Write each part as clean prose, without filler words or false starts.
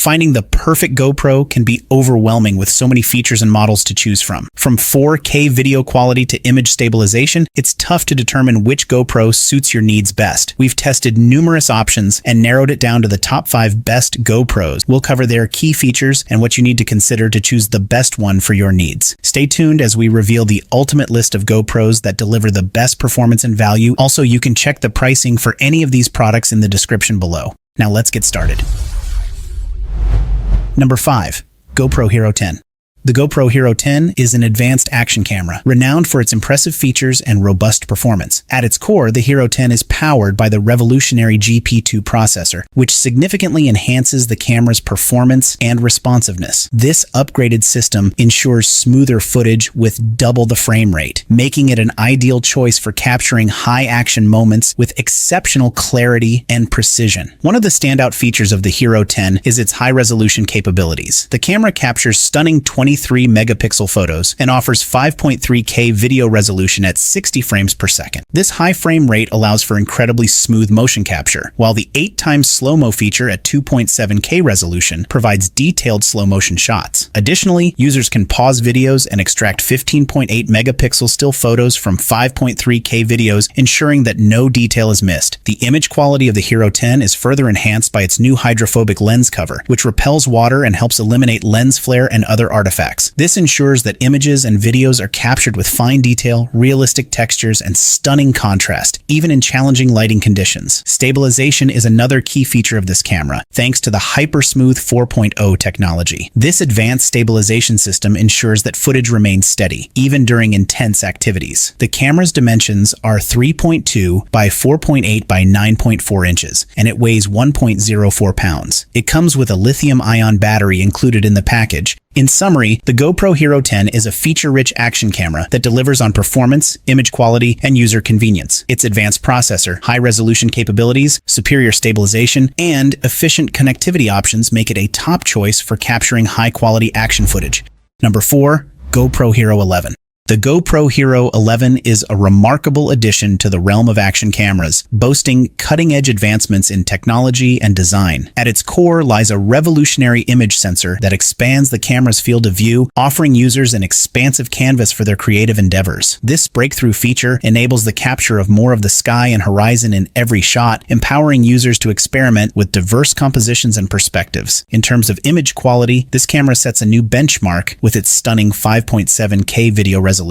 Finding the perfect GoPro can be overwhelming with so many features and models to choose from. From 4K video quality to image stabilization, it's tough to determine which GoPro suits your needs best. We've tested numerous options and narrowed it down to the top 5 best GoPros. We'll cover their key features and what you need to consider to choose the best one for your needs. Stay tuned as we reveal the ultimate list of GoPros that deliver the best performance and value. Also, you can check the pricing for any of these products in the description below. Now let's get started. Number 5. GoPro HERO10. The GoPro HERO10 is an advanced action camera, renowned for its impressive features and robust performance. At its core, the HERO10 is powered by the revolutionary GP2 processor, which significantly enhances the camera's performance and responsiveness. This upgraded system ensures smoother footage with double the frame rate, making it an ideal choice for capturing high-action moments with exceptional clarity and precision. One of the standout features of the HERO10 is its high-resolution capabilities. The camera captures stunning 23 megapixel photos and offers 5.3K video resolution at 60 frames per second. This high frame rate allows for incredibly smooth motion capture, while the 8x slow-mo feature at 2.7K resolution provides detailed slow-motion shots. Additionally, users can pause videos and extract 15.8 megapixel still photos from 5.3K videos, ensuring that no detail is missed. The image quality of the HERO10 is further enhanced by its new hydrophobic lens cover, which repels water and helps eliminate lens flare and other artifacts. This ensures that images and videos are captured with fine detail, realistic textures, and stunning contrast, even in challenging lighting conditions. Stabilization is another key feature of this camera, thanks to the Hypersmooth 4.0 technology. This advanced stabilization system ensures that footage remains steady, even during intense activities. The camera's dimensions are 3.2 by 4.8 by 9.4 inches, and it weighs 1.04 pounds. It comes with a lithium-ion battery included in the package. In summary, the GoPro HERO10 is a feature-rich action camera that delivers on performance, image quality, and user convenience. Its advanced processor, high-resolution capabilities, superior stabilization, and efficient connectivity options make it a top choice for capturing high-quality action footage. Number 4. GoPro HERO11. The GoPro HERO11 is a remarkable addition to the realm of action cameras, boasting cutting-edge advancements in technology and design. At its core lies a revolutionary image sensor that expands the camera's field of view, offering users an expansive canvas for their creative endeavors. This breakthrough feature enables the capture of more of the sky and horizon in every shot, empowering users to experiment with diverse compositions and perspectives. In terms of image quality, this camera sets a new benchmark with its stunning 5.7K video resolution.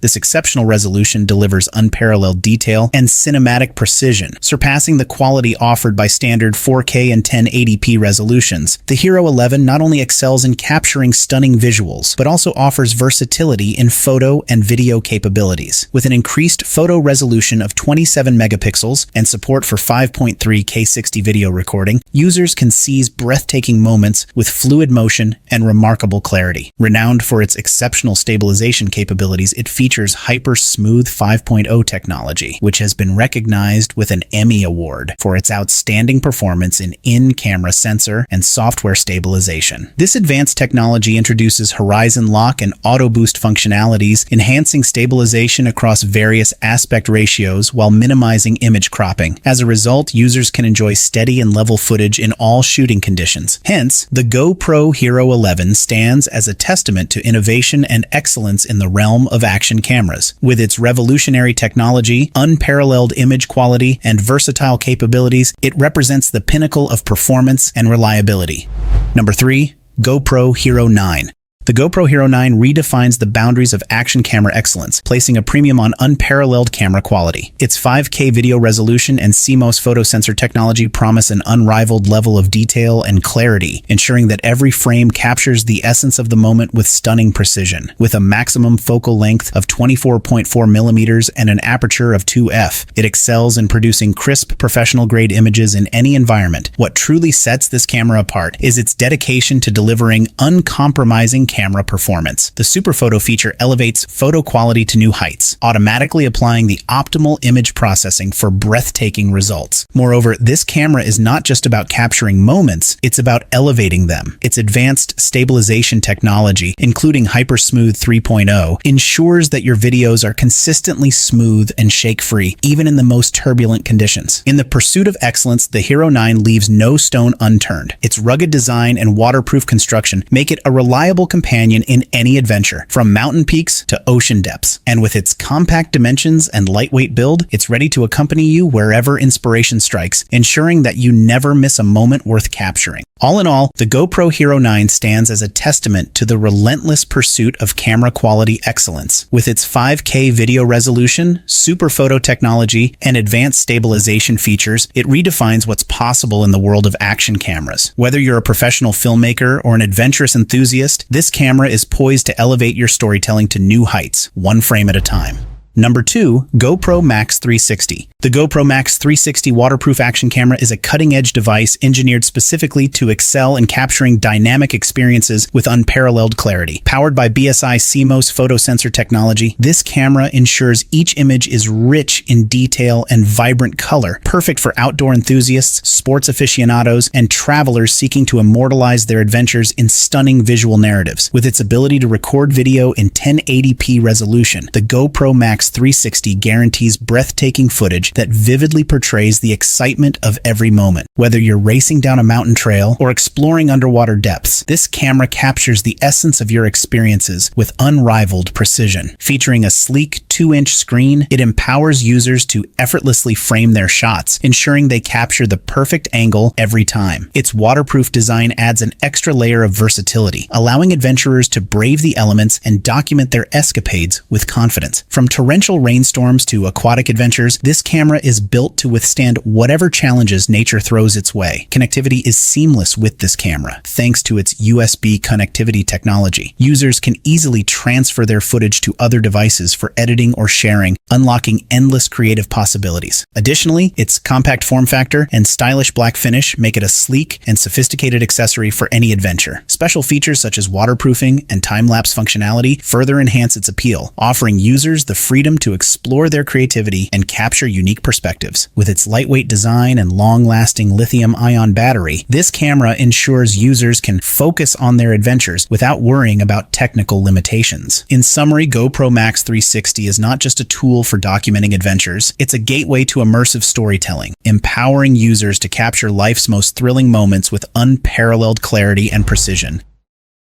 This exceptional resolution delivers unparalleled detail and cinematic precision, surpassing the quality offered by standard 4K and 1080p resolutions. The HERO11 not only excels in capturing stunning visuals, but also offers versatility in photo and video capabilities. With an increased photo resolution of 27 megapixels and support for 5.3K 60 video recording, users can seize breathtaking moments with fluid motion and remarkable clarity. Renowned for its exceptional stabilization capabilities, it features Hypersmooth 5.0 technology, which has been recognized with an Emmy Award for its outstanding performance in-camera sensor and software stabilization. This advanced technology introduces horizon lock and auto boost functionalities, enhancing stabilization across various aspect ratios while minimizing image cropping. As a result, users can enjoy steady and level footage in all shooting conditions. Hence, the GoPro HERO11 stands as a testament to innovation and excellence in the realm of action cameras. With its revolutionary technology, unparalleled image quality, and versatile capabilities, it represents the pinnacle of performance and reliability. Number 3. GoPro HERO9. The GoPro HERO9 redefines the boundaries of action camera excellence, placing a premium on unparalleled camera quality. Its 5K video resolution and CMOS photo sensor technology promise an unrivaled level of detail and clarity, ensuring that every frame captures the essence of the moment with stunning precision. With a maximum focal length of 24.4 millimeters and an aperture of 2f, it excels in producing crisp, professional-grade images in any environment. What truly sets this camera apart is its dedication to delivering uncompromising camera performance. The Super Photo feature elevates photo quality to new heights, automatically applying the optimal image processing for breathtaking results. Moreover, this camera is not just about capturing moments, it's about elevating them. Its advanced stabilization technology, including Hypersmooth 3.0, ensures that your videos are consistently smooth and shake-free, even in the most turbulent conditions. In the pursuit of excellence, the HERO9 leaves no stone unturned. Its rugged design and waterproof construction make it a reliable companion in any adventure, from mountain peaks to ocean depths. And with its compact dimensions and lightweight build, it's ready to accompany you wherever inspiration strikes, ensuring that you never miss a moment worth capturing. All in all, the GoPro HERO9 stands as a testament to the relentless pursuit of camera quality excellence. With its 5K video resolution, super photo technology, and advanced stabilization features, it redefines what's possible in the world of action cameras. Whether you're a professional filmmaker or an adventurous enthusiast, this camera is poised to elevate your storytelling to new heights, one frame at a time. Number 2, GoPro Max 360. The GoPro Max 360 waterproof action camera is a cutting-edge device engineered specifically to excel in capturing dynamic experiences with unparalleled clarity. Powered by BSI CMOS photosensor technology, this camera ensures each image is rich in detail and vibrant color, perfect for outdoor enthusiasts, sports aficionados, and travelers seeking to immortalize their adventures in stunning visual narratives. With its ability to record video in 1080p resolution, the GoPro Max 360 guarantees breathtaking footage that vividly portrays the excitement of every moment. Whether you're racing down a mountain trail or exploring underwater depths, this camera captures the essence of your experiences with unrivaled precision. Featuring a sleek 2-inch screen, it empowers users to effortlessly frame their shots, ensuring they capture the perfect angle every time. Its waterproof design adds an extra layer of versatility, allowing adventurers to brave the elements and document their escapades with confidence. From torrential rainstorms to aquatic adventures, this camera is built to withstand whatever challenges nature throws its way. Connectivity is seamless with this camera, thanks to its USB connectivity technology. Users can easily transfer their footage to other devices for editing or sharing, unlocking endless creative possibilities. Additionally, its compact form factor and stylish black finish make it a sleek and sophisticated accessory for any adventure. Special features such as waterproofing and time-lapse functionality further enhance its appeal, offering users the freedom to explore their creativity and capture unique perspectives. With its lightweight design and long-lasting lithium-ion battery, this camera ensures users can focus on their adventures without worrying about technical limitations. In summary, GoPro Max 360 is not just a tool for documenting adventures, it's a gateway to immersive storytelling, empowering users to capture life's most thrilling moments with unparalleled clarity and precision.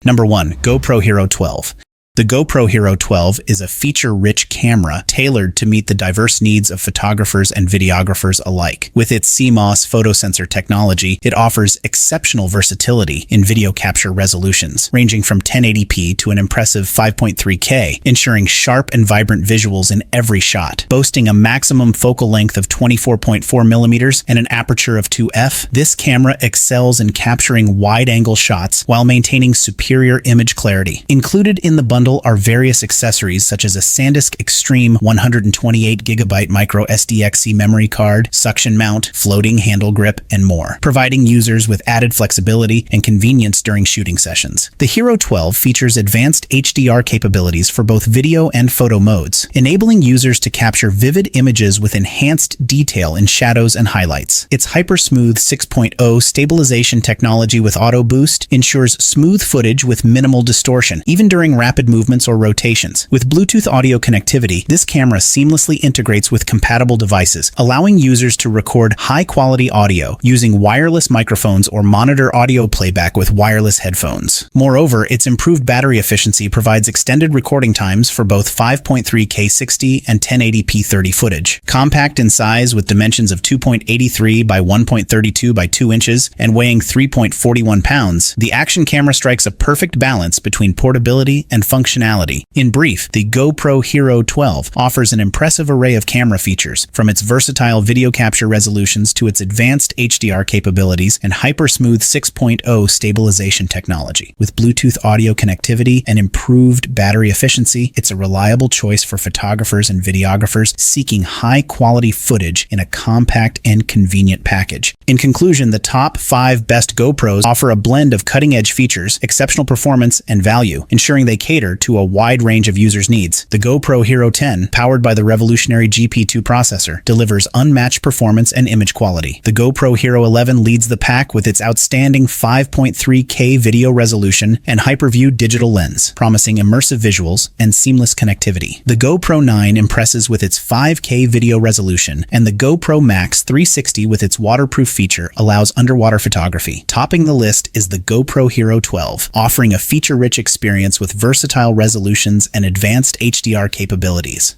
Number 1, GoPro HERO12. The GoPro HERO12 is a feature-rich camera tailored to meet the diverse needs of photographers and videographers alike. With its CMOS photosensor technology, it offers exceptional versatility in video capture resolutions, ranging from 1080p to an impressive 5.3K, ensuring sharp and vibrant visuals in every shot. Boasting a maximum focal length of 24.4mm and an aperture of 2f, this camera excels in capturing wide-angle shots while maintaining superior image clarity. Included in the bundle are various accessories such as a SanDisk Extreme 128GB micro SDXC memory card, suction mount, floating handle grip, and more, providing users with added flexibility and convenience during shooting sessions. The HERO12 features advanced HDR capabilities for both video and photo modes, enabling users to capture vivid images with enhanced detail in shadows and highlights. Its Hypersmooth 6.0 stabilization technology with auto boost ensures smooth footage with minimal distortion, even during rapid movements or rotations. With Bluetooth audio connectivity, this camera seamlessly integrates with compatible devices, allowing users to record high-quality audio using wireless microphones or monitor audio playback with wireless headphones. Moreover, its improved battery efficiency provides extended recording times for both 5.3K 60 and 1080p 30 footage. Compact in size with dimensions of 2.83 by 1.32 by 2 inches and weighing 3.41 pounds, the action camera strikes a perfect balance between portability and functionality, functionality. In brief, the GoPro HERO12 offers an impressive array of camera features, from its versatile video capture resolutions to its advanced HDR capabilities and hyper-smooth 6.0 stabilization technology. With Bluetooth audio connectivity and improved battery efficiency, it's a reliable choice for photographers and videographers seeking high-quality footage in a compact and convenient package. In conclusion, the top 5 best GoPros offer a blend of cutting-edge features, exceptional performance, and value, ensuring they cater to a wide range of users' needs. The GoPro HERO10, powered by the revolutionary GP2 processor, delivers unmatched performance and image quality. The GoPro HERO11 leads the pack with its outstanding 5.3K video resolution and HyperView digital lens, promising immersive visuals and seamless connectivity. The GoPro 9 impresses with its 5K video resolution, and the GoPro Max 360 with its waterproof feature allows underwater photography. Topping the list is the GoPro HERO12, offering a feature-rich experience with versatile resolutions and advanced HDR capabilities.